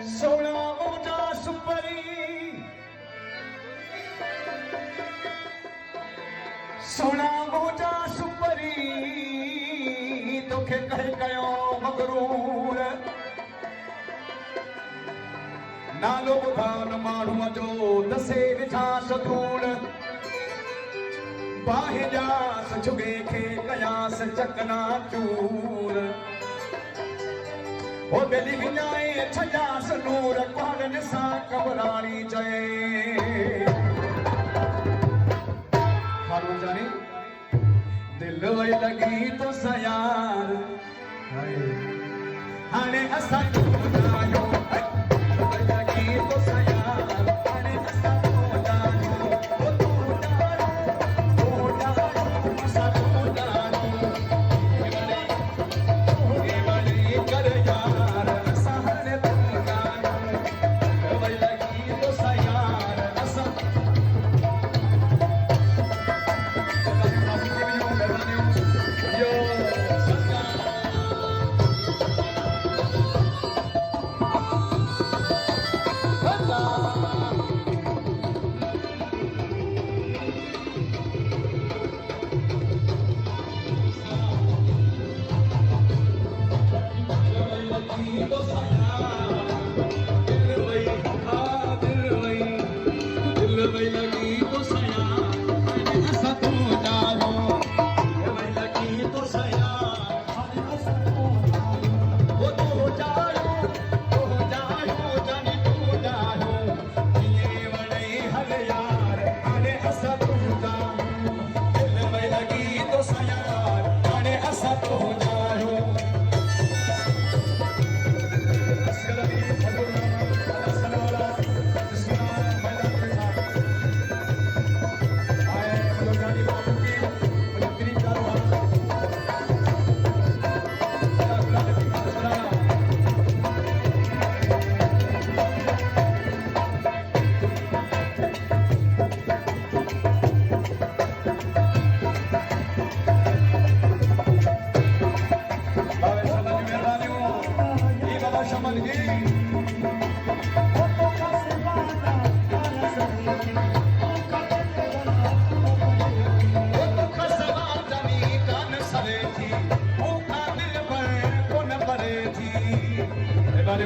सोना मोटा सुपरी सोना मोटा सुपरी तोखे कह कयो मगरूर नालो ॿुधान माण्हूअ जो दसे ॾिठा सतूर बाहि ॾियास झुगे खे कयास चकना चूर ओ गली विञाए छॾियास नूर कुहरनि सां कबराणी चए हारून जाने दिल वई लॻी तो सयार हाणे असां ॿुधायो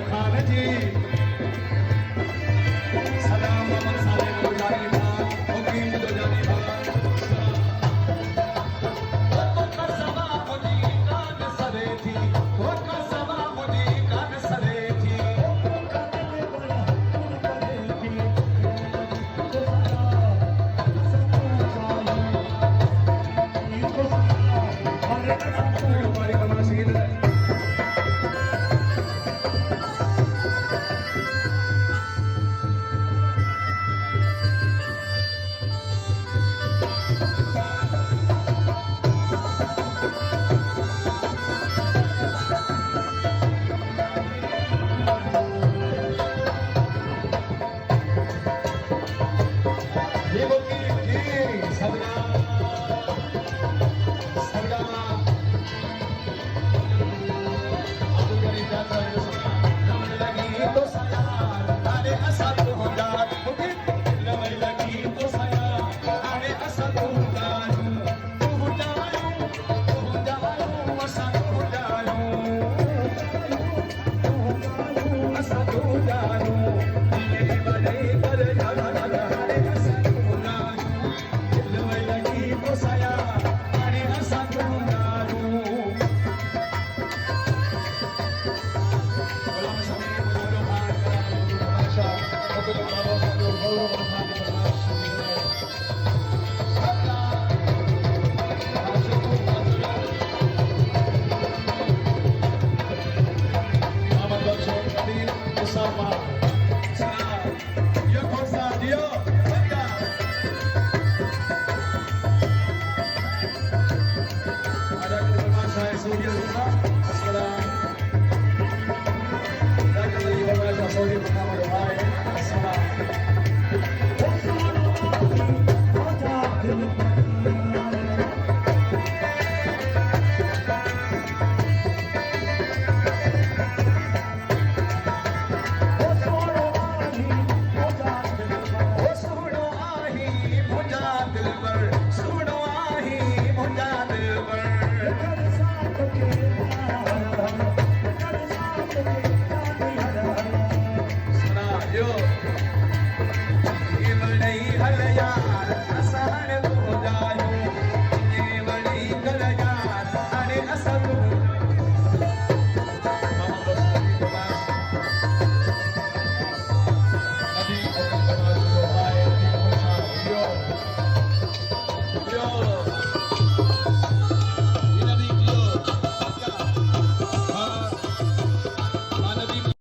खान जी सलाम साले को जानी बात मुकीम जो जानी बात वो कसवा मुझी कान सरे थी वो कसवा मुझी कान सरे थी हमारी कमरा शहीद है Muhammad Bakso, Sabir, Usama.